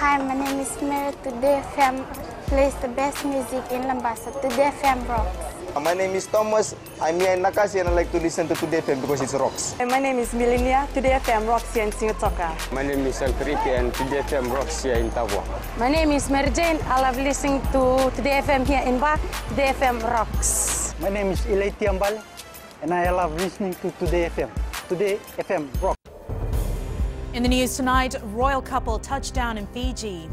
Hi, my name is Mary. Today FM plays the best music in Lambasa. Today FM rocks. My name is Thomas. I'm here in Nakasi and I like to listen to Today FM because it rocks. My name is Milenia. Today FM rocks here in Singapour. My name is Alfriki and Today FM rocks here in Tavua. My name is Mary Jane. I love listening to Today FM here in Ba. Today FM rocks. My name is Ilay Tiambal and I love listening to Today FM. Today FM rocks. In the news tonight, royal couple touchdown in Fiji.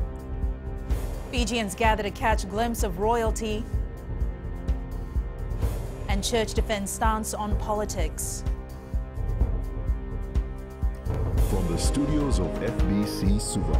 Fijians gather to catch a glimpse of royalty. And church defends stance on politics. From the studios of FBC Suva,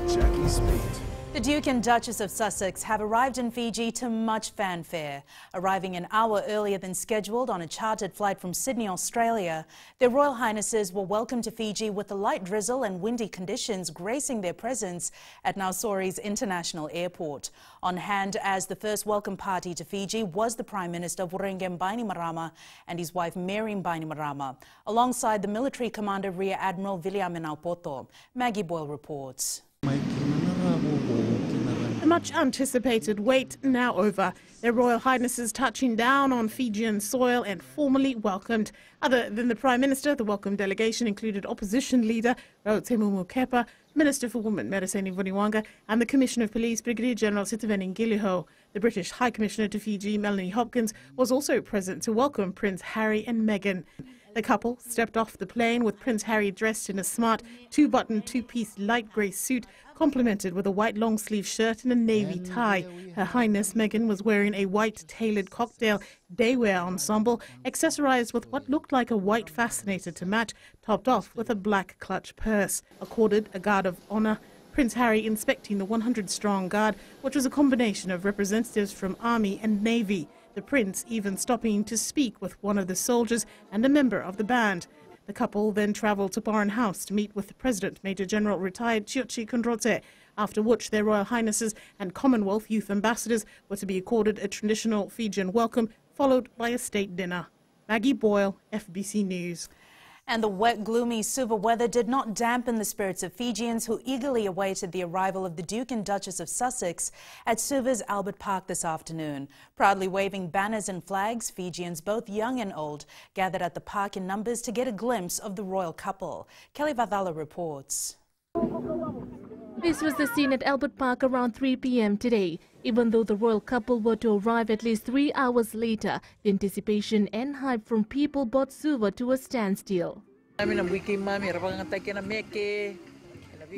Jackie Smith. The Duke and Duchess of Sussex have arrived in Fiji to much fanfare. Arriving an hour earlier than scheduled on a chartered flight from Sydney, Australia, their Royal Highnesses were welcomed to Fiji with a light drizzle and windy conditions gracing their presence at Nausori's International Airport. On hand as the first welcome party to Fiji was the Prime Minister Vurenge Bainimarama and his wife Mary Bainimarama, alongside the military commander Rear Admiral William Aupoto. Maggie Boyle reports. The much-anticipated wait now over. Their Royal Highnesses touching down on Fijian soil and formally welcomed. Other than the Prime Minister, the welcome delegation included opposition leader Rautemu Mukepa, Minister for Women Mereseni Vuniwanga and the Commissioner of Police Brigadier General Sitiveni Ngiliho. The British High Commissioner to Fiji, Melanie Hopkins, was also present to welcome Prince Harry and Meghan. The couple stepped off the plane with Prince Harry dressed in a smart two-button, two-piece light grey suit, complemented with a white long-sleeve shirt and a navy tie. Her Highness Meghan was wearing a white tailored cocktail daywear ensemble, accessorized with what looked like a white fascinator to match, topped off with a black clutch purse. Accorded a guard of honour, Prince Harry inspecting the 100-strong guard, which was a combination of representatives from Army and Navy. The Prince even stopping to speak with one of the soldiers and a member of the band. The couple then travelled to Barron House to meet with the President, Major General retired Chiyochi Kondrotse, after which their Royal Highnesses and Commonwealth Youth Ambassadors were to be accorded a traditional Fijian welcome, followed by a state dinner. Maggie Boyle, FBC News. And the wet, gloomy Suva weather did not dampen the spirits of Fijians who eagerly awaited the arrival of the Duke and Duchess of Sussex at Suva's Albert Park this afternoon. Proudly waving banners and flags, Fijians, both young and old, gathered at the park in numbers to get a glimpse of the royal couple. Kelly Vathala reports. This was the scene at Albert Park around 3 p.m. today. Even though the royal couple were to arrive at least 3 hours later, the anticipation and hype from people brought Suva to a standstill.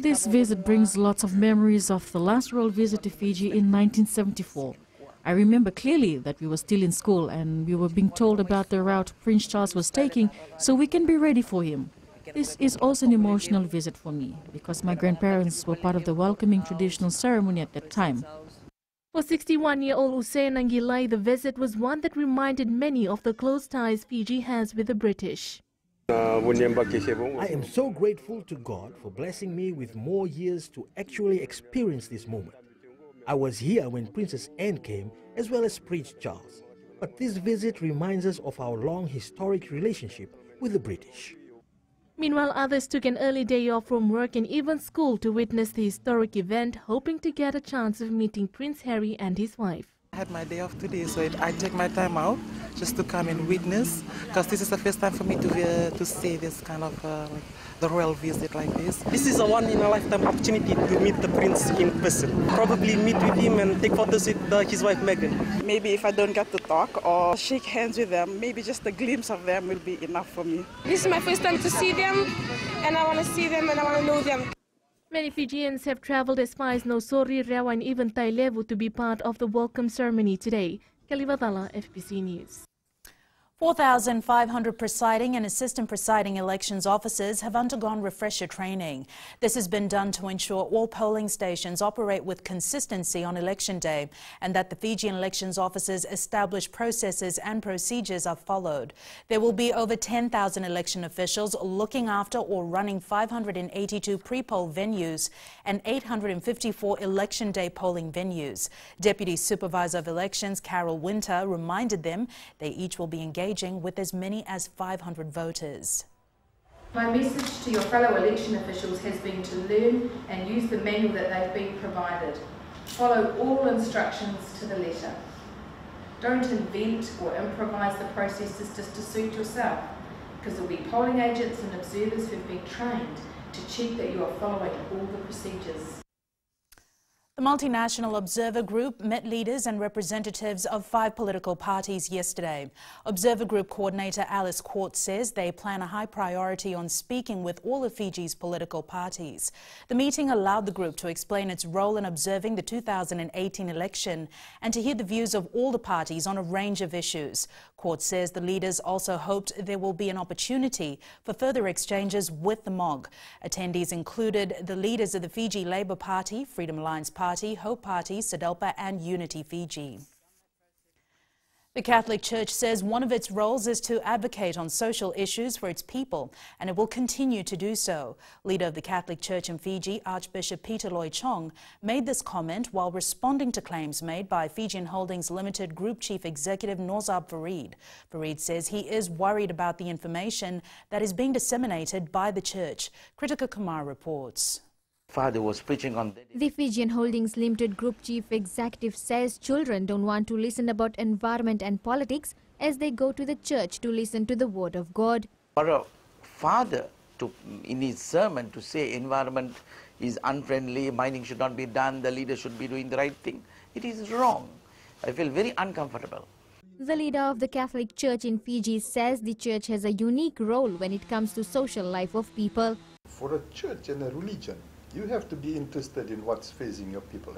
This visit brings lots of memories of the last royal visit to Fiji in 1974. I remember clearly that we were still in school and we were being told about the route Prince Charles was taking so we can be ready for him. This is also an emotional visit for me because my grandparents were part of the welcoming traditional ceremony at that time. For 61-year-old Hussein Angilai, the visit was one that reminded many of the close ties Fiji has with the British. I am so grateful to God for blessing me with more years to actually experience this moment. I was here when Princess Anne came, as well as Prince Charles. But this visit reminds us of our long historic relationship with the British. Meanwhile, others took an early day off from work and even school to witness the historic event, hoping to get a chance of meeting Prince Harry and his wife. I had my day off today, so I take my time out just to come and witness, because this is the first time for me to see this kind of the royal visit like this. This is a one-in-a-lifetime opportunity to meet the prince in person. Probably meet with him and take photos with his wife Meghan. Maybe if I don't get to talk or shake hands with them, maybe just a glimpse of them will be enough for me. This is my first time to see them, and I want to see them and I want to know them. Many Fijians have travelled as far as Nausori, Rewa and even Tailevu to be part of the welcome ceremony today. Kelly Vathala, FBC News. 4,500 presiding and assistant presiding elections officers have undergone refresher training. This has been done to ensure all polling stations operate with consistency on election day and that the Fijian elections officers' established processes and procedures are followed. There will be over 10,000 election officials looking after or running 582 pre-poll venues and 854 election day polling venues. Deputy Supervisor of Elections Carol Winter reminded them they each will be engaged with as many as 500 voters. My message to your fellow election officials has been to learn and use the manual that they've been provided. Follow all instructions to the letter. Don't invent or improvise the processes just to suit yourself, because there will be polling agents and observers who've been trained to check that you are following all the procedures. The Multinational Observer Group met leaders and representatives of 5 political parties yesterday. Observer Group coordinator Alice Court says they plan a high priority on speaking with all of Fiji's political parties. The meeting allowed the group to explain its role in observing the 2018 election and to hear the views of all the parties on a range of issues. Court says the leaders also hoped there will be an opportunity for further exchanges with the MOG. Attendees included the leaders of the Fiji Labour Party, Freedom Alliance Party, Hope Party, SEDELPA and Unity Fiji. The Catholic Church says one of its roles is to advocate on social issues for its people, and it will continue to do so. Leader of the Catholic Church in Fiji, Archbishop Peter Loy Chong, made this comment while responding to claims made by Fijian Holdings Limited Group Chief Executive Norzab Farid. Farid says he is worried about the information that is being disseminated by the Church. Kritika Kumar reports. Father was preaching on the Fijian Holdings Limited Group Chief Executive says children don't want to listen about environment and politics as they go to the church to listen to the word of God. For a father to, in his sermon, to say environment is unfriendly, mining should not be done, the leader should be doing the right thing, it is wrong. I feel very uncomfortable. The leader of the Catholic Church in Fiji says the church has a unique role when it comes to social life of people. For a church and a religion, you have to be interested in what's facing your people.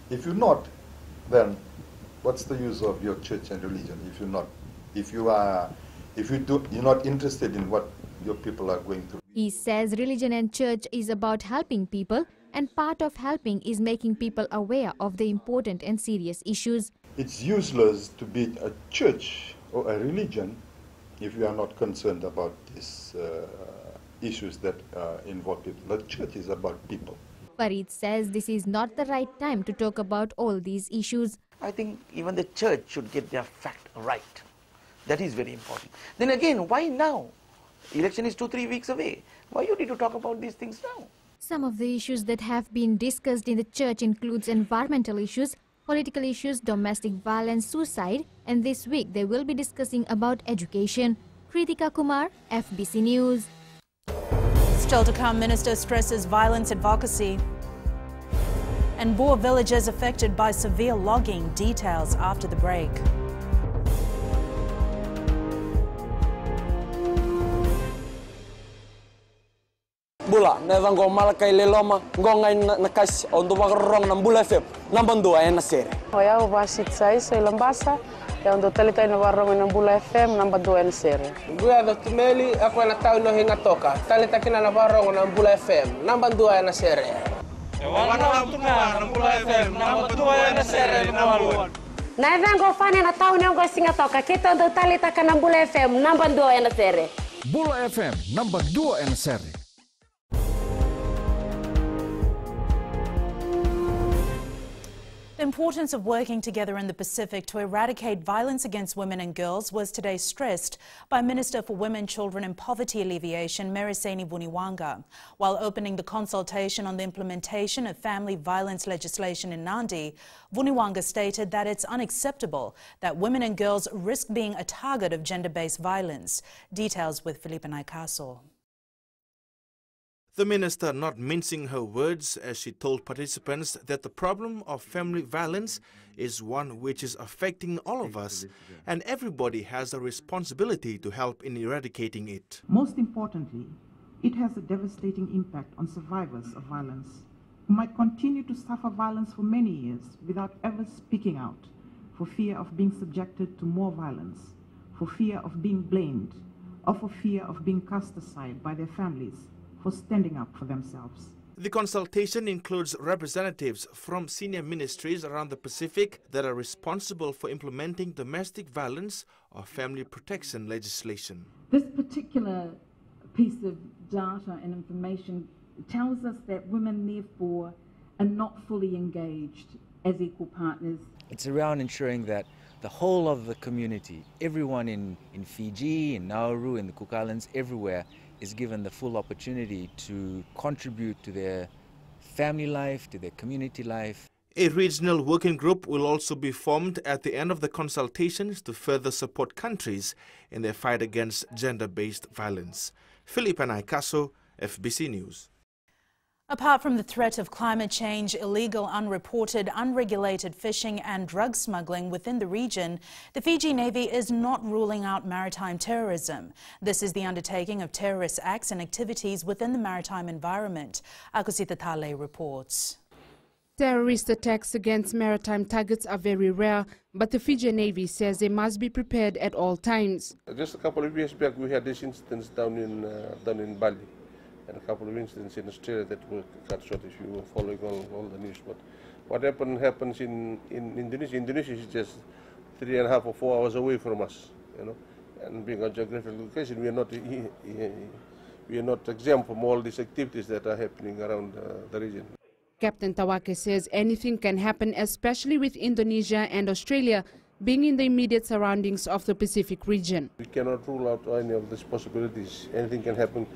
If you're not, then what's the use of your church and religion? If you're not, you're not interested in what your people are going through. He says religion and church is about helping people, and part of helping is making people aware of the important and serious issues. It's useless to be a church or a religion if you are not concerned about these issues that involve people. The church is about people. Farid says this is not the right time to talk about all these issues. I think even the church should get their fact right. That is very important. Then again, why now? Election is 2-3 weeks away. Why you need to talk about these things now? Some of the issues that have been discussed in the church includes environmental issues, political issues, domestic violence, suicide, and this week they will be discussing about education. Kritika Kumar, FBC News. Still to come, Minister stresses violence advocacy. And Boer villages affected by severe logging. Details after the break. Bula, neva ngo malakai leloma, ngo ngai nakas on do bagrong ng Bula FM, nambang 2 na sere. Hoya ubasit sai sa Lambasa. On do talita na warong ng Bula FM namba 2 na sere. Guya do tumeli ako na tao no hinga toka. Talita kina na warong ng Bula FM namba 2 na sere. Wana tuna ng Bula FM namba 2 na sere nawaluan. Na vengo fane na tao no singa toka. Kito do talita ka ng Bula FM namba 2 na sere. Bula FM namba 2 na sere. The importance of working together in the Pacific to eradicate violence against women and girls was today stressed by Minister for Women, Children and Poverty Alleviation, Mereseni Vuniwaga. While opening the consultation on the implementation of family violence legislation in Nadi, Vuniwaga stated that it's unacceptable that women and girls risk being a target of gender-based violence. Details with Felipe Naikaso. The minister not mincing her words as she told participants that the problem of family violence is one which is affecting all of us and everybody has a responsibility to help in eradicating it. Most importantly, it has a devastating impact on survivors of violence who might continue to suffer violence for many years without ever speaking out for fear of being subjected to more violence, for fear of being blamed, or for fear of being cast aside by their families for standing up for themselves. The consultation includes representatives from senior ministries around the Pacific that are responsible for implementing domestic violence or family protection legislation. This particular piece of data and information tells us that women, therefore, are not fully engaged as equal partners. It's around ensuring that the whole of the community, everyone in Fiji, in Nauru, in the Cook Islands, everywhere, is given the full opportunity to contribute to their family life, to their community life. A regional working group will also be formed at the end of the consultations to further support countries in their fight against gender-based violence. Philip Anaikaso, FBC News. Apart from the threat of climate change, illegal, unreported, unregulated fishing and drug smuggling within the region, the Fiji Navy is not ruling out maritime terrorism. This is the undertaking of terrorist acts and activities within the maritime environment. Akusita Tale reports. Terrorist attacks against maritime targets are very rare, but the Fiji Navy says they must be prepared at all times. Just a couple of years back, we had this incident down in Bali, and a couple of incidents in Australia that were cut short if you were following all the news. But what happens in Indonesia? Indonesia is just 3.5 or 4 hours away from us, you know. And being a geographical location, we are not exempt from all these activities that are happening around the region. Captain Tawake says anything can happen, especially with Indonesia and Australia being in the immediate surroundings of the Pacific region. We cannot rule out any of these possibilities. Anything can happen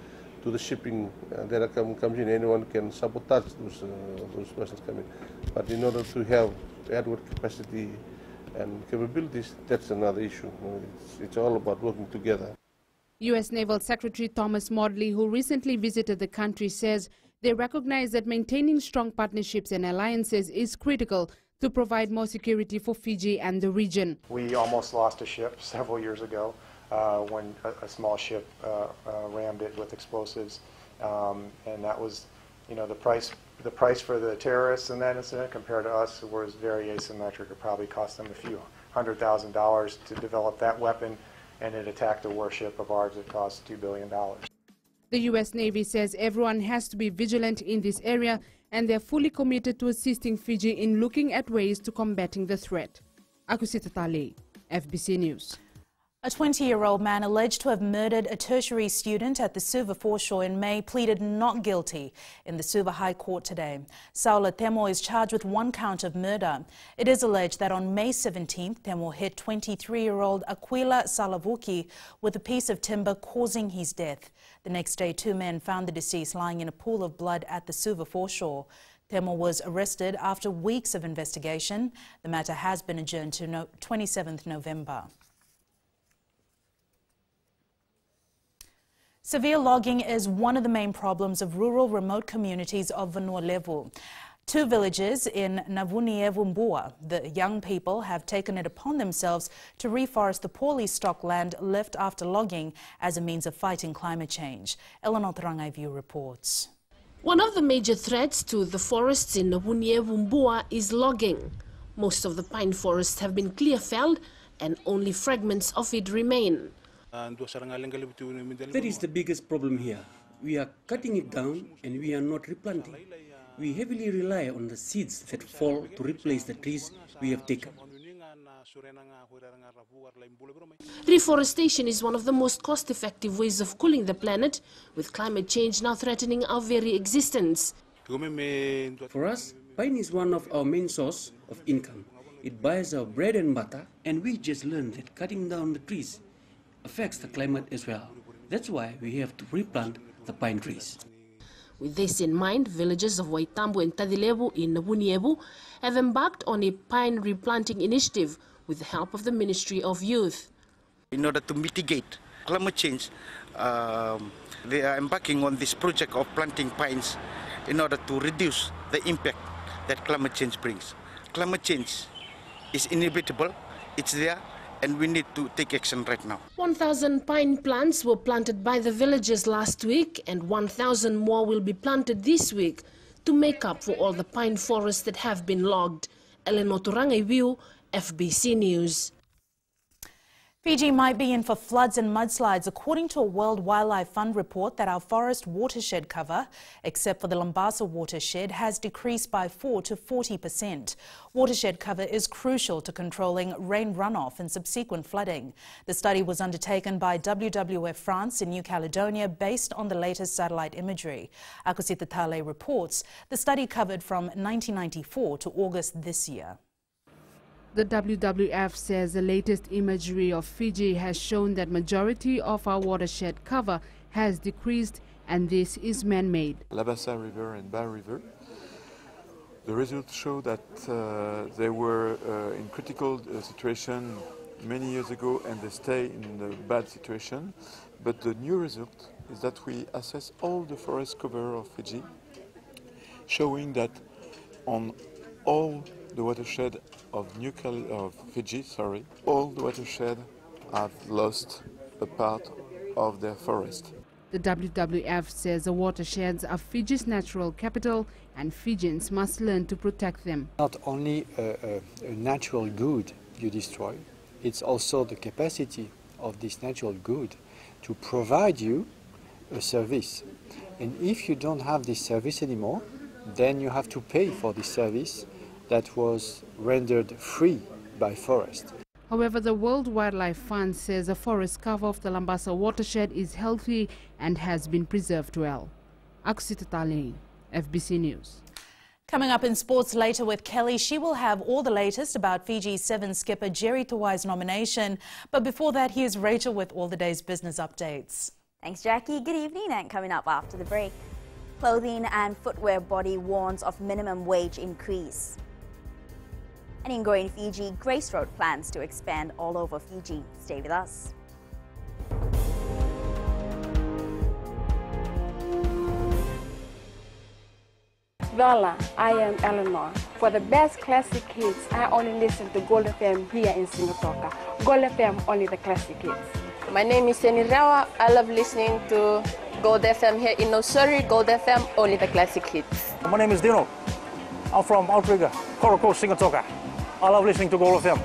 to the shipping that comes in. Anyone can sabotage those vessels coming. But in order to have adequate capacity and capabilities, that's another issue. It's all about working together. U.S. Naval Secretary Thomas Modly, who recently visited the country, says they recognize that maintaining strong partnerships and alliances is critical to provide more security for Fiji and the region. We almost lost a ship several years ago when a small ship rammed it with explosives, and that was, you know, the price for the terrorists in that incident compared to us was very asymmetric. It probably cost them a few $100,000 to develop that weapon, and it attacked a warship of ours that cost $2 billion. The U.S. Navy says everyone has to be vigilant in this area, and they're fully committed to assisting Fiji in looking at ways to combating the threat. Akusita Tale, FBC News. A 20-year-old man alleged to have murdered a tertiary student at the Suva foreshore in May pleaded not guilty in the Suva High Court today. Saula Temo is charged with 1 count of murder. It is alleged that on May 17th, Temo hit 23-year-old Aquila Salavuki with a piece of timber, causing his death. The next day, 2 men found the deceased lying in a pool of blood at the Suva foreshore. Temo was arrested after weeks of investigation. The matter has been adjourned to 27th November. Severe logging is one of the main problems of rural remote communities of Vanua Levu. 2 villages in Navuniyevumbua, the young people have taken it upon themselves to reforest the poorly stocked land left after logging as a means of fighting climate change. Eleanor Tarangaivu reports. One of the major threats to the forests in Navuniyevumbua is logging. Most of the pine forests have been clear-felled and only fragments of it remain. That is the biggest problem here. We are cutting it down and we are not replanting. We heavily rely on the seeds that fall to replace the trees we have taken. Reforestation is one of the most cost-effective ways of cooling the planet, with climate change now threatening our very existence. For us, pine is one of our main sources of income. It buys our bread and butter, and we just learned that cutting down the trees affects the climate as well. That's why we have to replant the pine trees. With this in mind, villages of Waitambo and Tadilevu in Navuniyevu have embarked on a pine replanting initiative with the help of the Ministry of Youth. In order to mitigate climate change, they are embarking on this project of planting pines in order to reduce the impact that climate change brings. Climate change is inevitable, it's there, and we need to take action right now. 1,000 pine plants were planted by the villagers last week, and 1,000 more will be planted this week to make up for all the pine forests that have been logged. Eleanor Tarangaivu, FBC News. Fiji might be in for floods and mudslides according to a World Wildlife Fund report that our forest watershed cover, except for the Lambasa watershed, has decreased by 4 to 40%. Watershed cover is crucial to controlling rain runoff and subsequent flooding. The study was undertaken by WWF France in New Caledonia based on the latest satellite imagery. Akusita Tale reports the study covered from 1994 to August this year. The WWF says the latest imagery of Fiji has shown that majority of our watershed cover has decreased, and this is man-made. Labasa River and Ba River. The results show that they were in critical situation many years ago, and they stay in a bad situation. But the new result is that we assess all the forest cover of Fiji, showing that on all the watershed of Fiji, all the watershed have lost a part of their forest. The WWF says the watersheds are Fiji's natural capital and Fijians must learn to protect them. Not only a natural good you destroy, it's also the capacity of this natural good to provide you a service. And if you don't have this service anymore, then you have to pay for this service that was rendered free by forest. However, the World Wildlife Fund says the forest cover of the Lambasa watershed is healthy and has been preserved well. Aksita, FBC News. Coming up in sports later with Kelly, she will have all the latest about Fiji's 7 skipper Jerry Tuwai's nomination. But before that, here's Rachel with all the day's business updates. Thanks, Jackie. Good evening, and coming up after the break, clothing and footwear body warns of minimum wage increase. And in growing Fiji, Grace Road plans to expand all over Fiji. Stay with us. Voila, I am Eleanor. For the best classic hits, I only listen to Gold FM here in Singapore. Gold FM, only the classic hits. My name is Seni Rawa. I love listening to Gold FM here in Nosuri. Gold FM, only the classic hits. My name is Dino. I'm from Outrigger, Coral Coast, Singatoka. I love listening to Gold FM,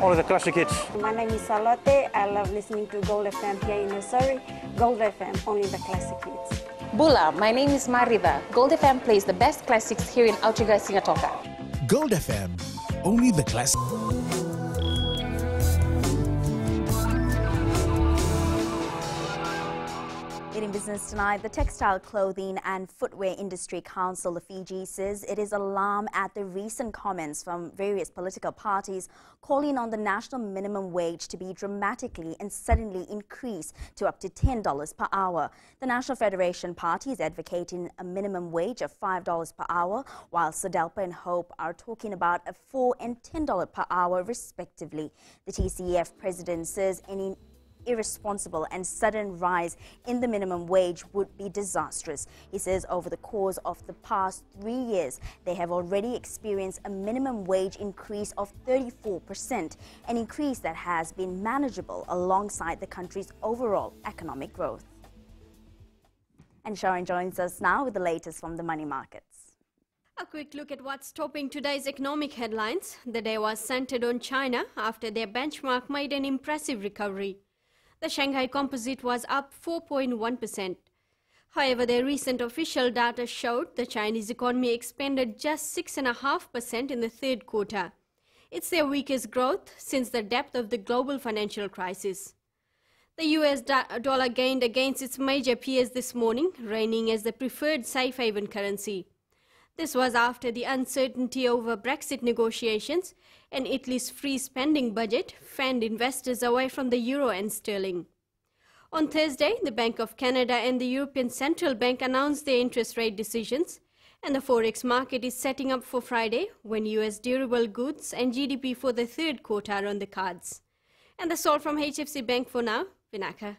only the classic hits. My name is Salote. I love listening to Gold FM here in Nosuri. Gold FM, only the classic hits. Bula, my name is Marida. Gold FM plays the best classics here in Outrigger, Singatoka. Gold FM, only the classic. In business tonight, the Textile, Clothing and Footwear Industry Council of Fiji says it is alarmed at the recent comments from various political parties calling on the national minimum wage to be dramatically and suddenly increased to up to $10 per hour. The National Federation Party is advocating a minimum wage of $5 per hour, while SODELPA and HOPE are talking about a $4 and $10 per hour respectively. The TCEF president says any irresponsible and sudden rise in the minimum wage would be disastrous. He says over the course of the past 3 years, they have already experienced a minimum wage increase of 34%, an increase that has been manageable alongside the country's overall economic growth. And Sharon joins us now with the latest from the money markets. A quick look at what's topping today's economic headlines. The day was centered on China after their benchmark made an impressive recovery. The Shanghai Composite was up 4.1%. However, their recent official data showed the Chinese economy expanded just 6.5% in the third quarter. It's their weakest growth since the depth of the global financial crisis. The US dollar gained against its major peers this morning, reigning as the preferred safe haven currency. This was after the uncertainty over Brexit negotiations and Italy's free spending budget fanned investors away from the euro and sterling. On Thursday, the Bank of Canada and the European Central Bank announced their interest rate decisions, and the forex market is setting up for Friday when US durable goods and GDP for the third quarter are on the cards. And that's all from HFC Bank for now. Vinaka.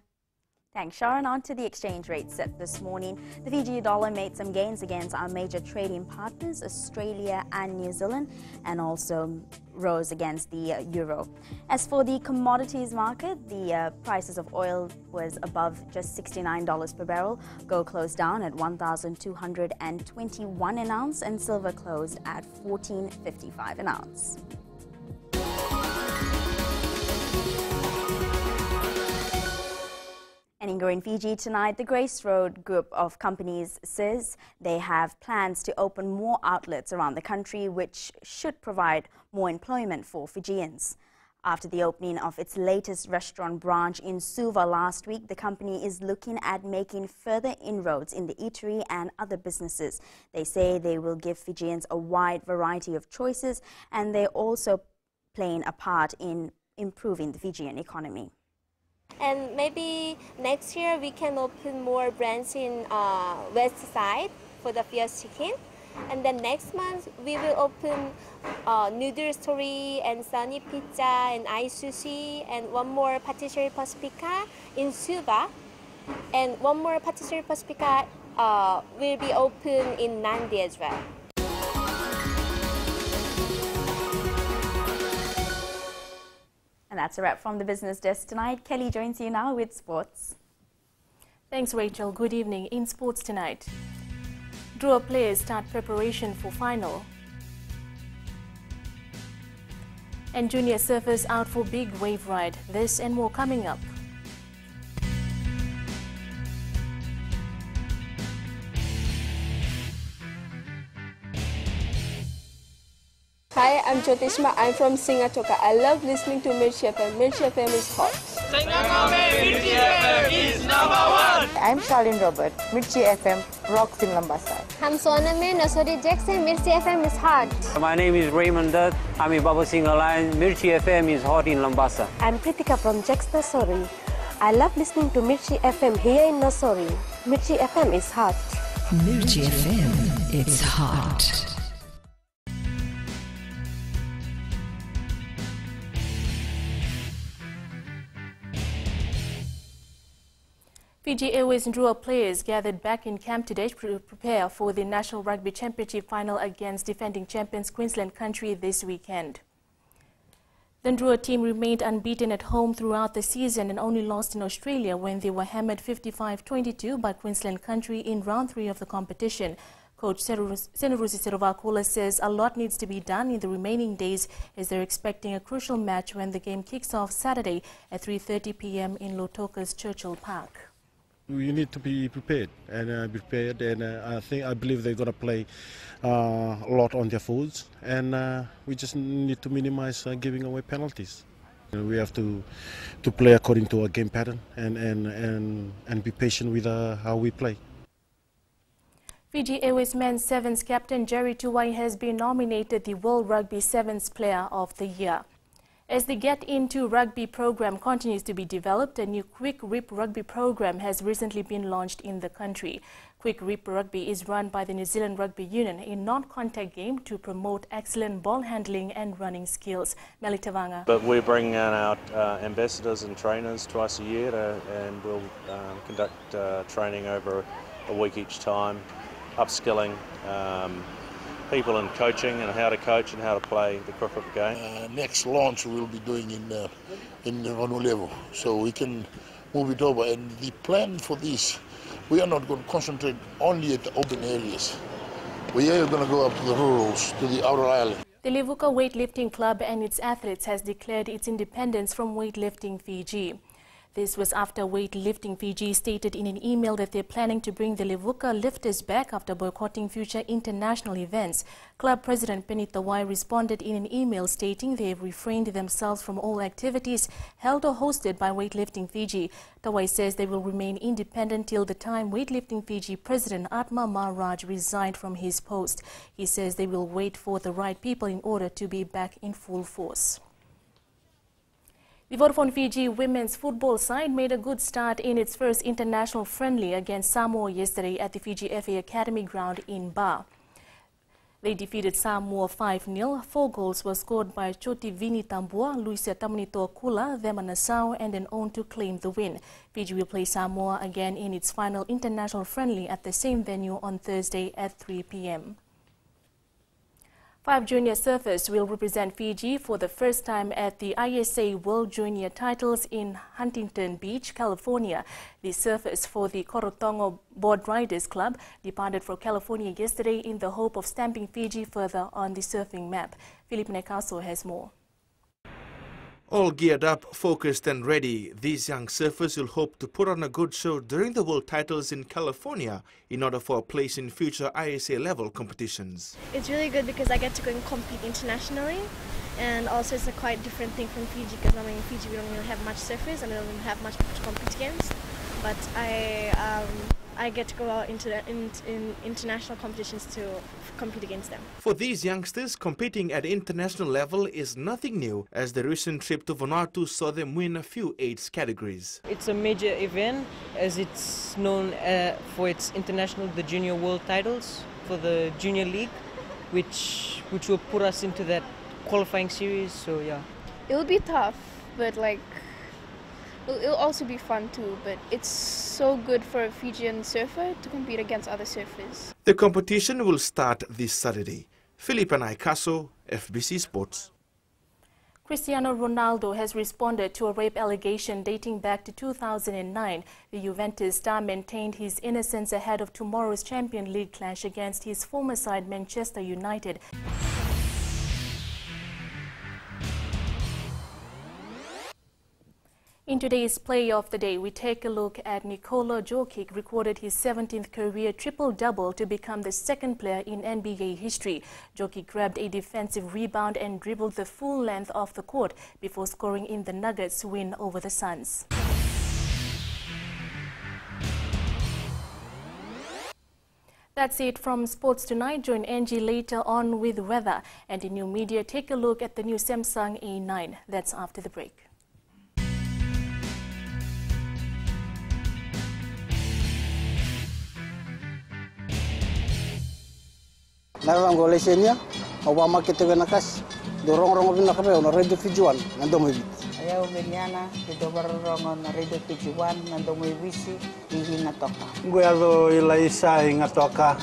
Thanks, Sharon. On to the exchange rate set this morning. The Fiji dollar made some gains against our major trading partners, Australia and New Zealand, and also rose against the euro. As for the commodities market, the prices of oil was above just $69 per barrel. Gold closed down at $1,221 an ounce, and silver closed at $14.55 an ounce. And in growing Fiji tonight, the Grace Road group of companies says they have plans to open more outlets around the country, which should provide more employment for Fijians. After the opening of its latest restaurant branch in Suva last week, the company is looking at making further inroads in the eatery and other businesses. They say they will give Fijians a wide variety of choices, and they're also playing a part in improving the Fijian economy. And maybe next year we can open more brands in west side for the Fierce Chicken. And then next month we will open Noodle Story and Sunny Pizza and Ice Sushi and one more Patisserie Pacifica in Suva. And one more Patisserie Pacifica will be open in Nandi as well. And that's a wrap from the Business Desk tonight. Kelly joins you now with sports. Thanks, Rachel. Good evening. In sports tonight, Drua players start preparation for final. And junior surfers out for big wave ride. This and more coming up. Hi, I'm Jyotishma. I'm from Singatoka. I love listening to Mirchi FM. Mirchi FM is hot. Mirchi FM is #1. I'm Charlene Robert. Mirchi FM rocks in Lambasa. I'm Sonami Nasori Jackson. Mirchi FM is hot. My name is Raymond Dutt. I'm in Baba Singh Alliance. Mirchi FM is hot in Lambasa. I'm Pritika from Jax Nasori. I love listening to Mirchi FM here in Nasori. Mirchi FM is hot. Mirchi FM, it's hot. Fiji Airways and Drua players gathered back in camp today to prepare for the National Rugby Championship final against defending champions Queensland Country this weekend. The Drua team remained unbeaten at home throughout the season and only lost in Australia when they were hammered 55-22 by Queensland Country in round 3 of the competition. Coach Senurusi Serovakula says a lot needs to be done in the remaining days as they're expecting a crucial match when the game kicks off Saturday at 3:30 p.m. in Lautoka's Churchill Park. You need to be prepared and I believe they're going to play a lot on their forwards, and we just need to minimize giving away penalties. We have to play according to our game pattern and be patient with how we play. Fiji Airways Men's Sevens captain Jerry Tuwai has been nominated the World Rugby Sevens Player of the Year. As the Get Into Rugby program continues to be developed, a new Quick Rip Rugby program has recently been launched in the country. Quick Rip Rugby is run by the New Zealand Rugby Union, a non-contact game to promote excellent ball handling and running skills. Meli Tavanga. But we bring out ambassadors and trainers twice a year and we'll conduct training over a week each time, upskilling people in coaching and how to coach and how to play the cricket game. Next launch we'll be doing in Honolulu, so we can move it over. And the plan for this, we are not going to concentrate only at the open areas. We are going to go up to the rurals, to the outer island. The Levuka Weightlifting Club and its athletes has declared its independence from Weightlifting Fiji. This was after Weightlifting Fiji stated in an email that they're planning to bring the Levuka lifters back after boycotting future international events. Club President Penny Tawai responded in an email stating they have refrained themselves from all activities held or hosted by Weightlifting Fiji. Tawai says they will remain independent till the time Weightlifting Fiji President Atma Maharaj resigned from his post. He says they will wait for the right people in order to be back in full force. The Vodafone Fiji women's football side made a good start in its first international friendly against Samoa yesterday at the Fiji FA Academy ground in Ba. They defeated Samoa 5-0. 4 goals were scored by Choti Vini Tambua, Luisa Tamanito Kula, Thema Nassau, and an own to claim the win. Fiji will play Samoa again in its final international friendly at the same venue on Thursday at 3 p.m. 5 junior surfers will represent Fiji for the first time at the ISA World Junior Titles in Huntington Beach, California. The surfers for the Korotongo Board Riders Club departed for California yesterday in the hope of stamping Fiji further on the surfing map. Philip Nekaso has more. All geared up, focused and ready, these young surfers will hope to put on a good show during the World Titles in California in order for a place in future ISA level competitions. It's really good because I get to go and compete internationally, and also it's a quite different thing from Fiji because in Fiji we don't really have much surfers and we don't have much to compete against. But I I get to go out into in international competitions to compete against them. For these youngsters, competing at international level is nothing new, as the recent trip to Vanuatu saw them win a few age categories. It's a major event, as it's known for its international, the junior world titles for the junior league, which will put us into that qualifying series. So yeah, it will be tough, but like it'll also be fun too. But it's so good for a Fijian surfer to compete against other surfers. The competition will start this Saturday. Felipe Naikaso, FBC Sports. Cristiano Ronaldo has responded to a rape allegation dating back to 2009. The Juventus star maintained his innocence ahead of tomorrow's Champions League clash against his former side Manchester United. In today's Play of the Day, we take a look at Nikola Jokic recorded his 17th career triple-double to become the second player in NBA history. Jokic grabbed a defensive rebound and dribbled the full length of the court before scoring in the Nuggets' win over the Suns. That's it from Sports Tonight. Join Angie later on with weather. And in new media, take a look at the new Samsung A9. That's after the break. Narang golesenya, Obama kita nakas, dorong bina kape on Radio Fijuan, nandong ibit. Ayaw binyana, dito barong on Radio Fijuan, nandong ibisi, hindi natoka. Gue ado ilaisa ingatoka,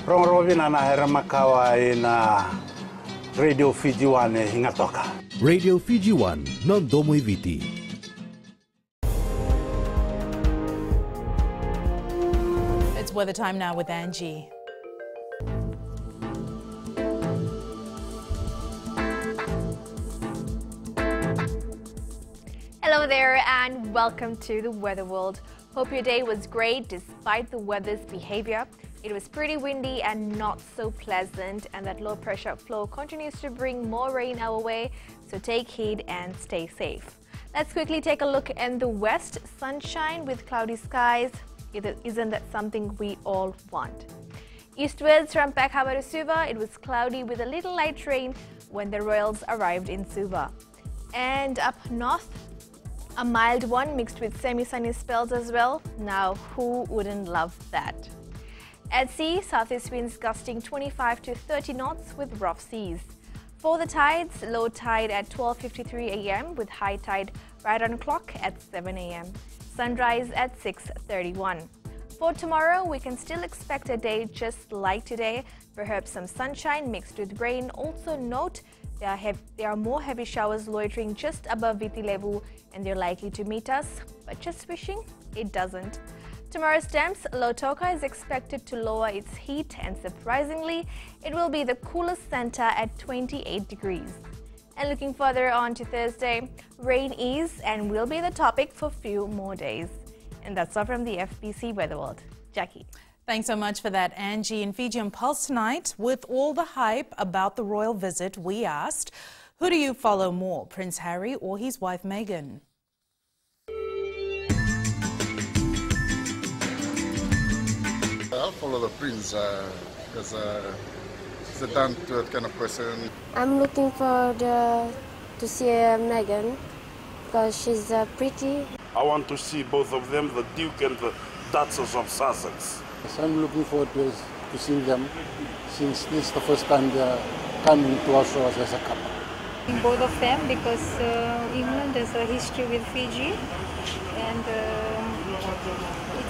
rong bina na heramakawa ina Radio Fijuan ingatoka. Radio Fijuan, nandong ibiti. It's weather time now with Angie. Hello there and welcome to the Weather World. Hope your day was great despite the weather's behavior. It was pretty windy and not so pleasant, and that low pressure flow continues to bring more rain our way, so take heed and stay safe. Let's quickly take a look in the west. Sunshine with cloudy skies. Isn't that something we all want? Eastwards from Peck Harbour to Suva, it was cloudy with a little light rain when the Royals arrived in Suva. And up north, a mild one mixed with semi-sunny spells as well. Now, who wouldn't love that? At sea, southeast winds gusting 25 to 30 knots with rough seas. For the tides, low tide at 12:53 a.m. with high tide right on clock at 7 a.m. Sunrise at 6:31. For tomorrow, we can still expect a day just like today. Perhaps some sunshine mixed with rain. Also note there are more heavy showers loitering just above Viti level, and they're likely to meet us, but just wishing it doesn't. Tomorrow's temps, Lautoka is expected to lower its heat, and surprisingly, it will be the coolest center at 28 degrees. And looking further on to Thursday, rain is and will be the topic for a few more days. And that's all from the FBC Weather World. Jackie. Thanks so much for that, Angie. In Fijian Pulse tonight, with all the hype about the royal visit, we asked, who do you follow more, Prince Harry or his wife Meghan? I'll follow the prince because he's a down-to-earth kind of person. I'm looking for to see Meghan because she's pretty. I want to see both of them, the Duke and the Duchess of Sussex. So I'm looking forward to seeing them, since this is the first time they're coming to our shores as a couple. Both of them, because England has a history with Fiji, and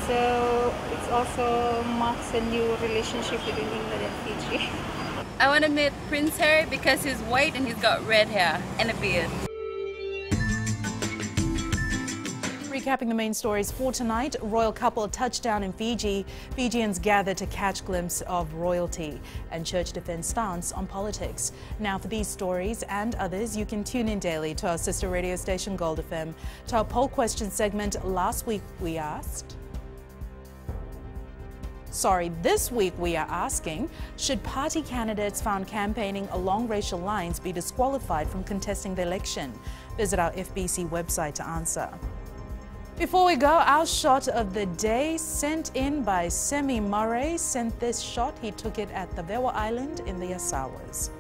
it also marks a new relationship between England and Fiji. I want to meet Prince Harry because he's white and he's got red hair and a beard. Recapping the main stories for tonight, royal couple touchdown in Fiji. Fijians gather to catch a glimpse of royalty, and church defends stance on politics. Now for these stories and others, you can tune in daily to our sister radio station Gold FM. To our poll question segment, this week we are asking, should party candidates found campaigning along racial lines be disqualified from contesting the election? Visit our FBC website to answer. Before we go, our shot of the day sent in by Semi Murray sent this shot. He took it at the Vewa Island in the Asawas.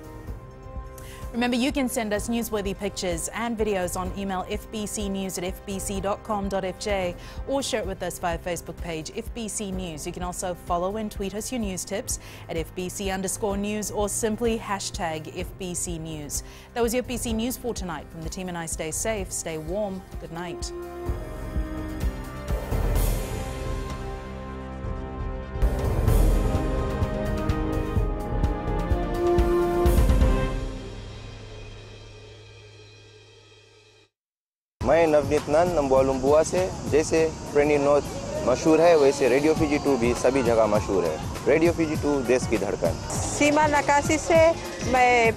Remember, you can send us newsworthy pictures and videos on email fbcnews@fbc.com.fj or share it with us via Facebook page FBC News. You can also follow and tweet us your news tips at FBC_news or simply hashtag FBC News. That was your FBC News for tonight. From the team and I, stay safe, stay warm. Good night. मैं नवनीत नंद नंबुआ लुम्बुआ से। जैसे प्रेनी note मशहूर है, वैसे radio Fiji 2 भी सभी जगह मशहूर है। रेडियो फीजी 2 देश की धड़कन। सीमा नकाशी से मैं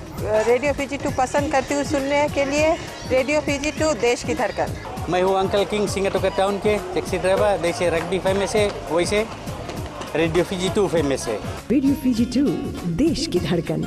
रेडियो फीजी 2 पसंद करती हूँ सुनने के लिए। रेडियो फीजी 2 देश की धड़कन। मैं हूँ अंकल किंग सिंगाटोका टाउन के टैक्सी ड्राइवर। जैसे रग्बी फेमस है, वैसे रेडियो फीजी 2 फेमस है। रेडियो फीजी 2 देश की धड़कन।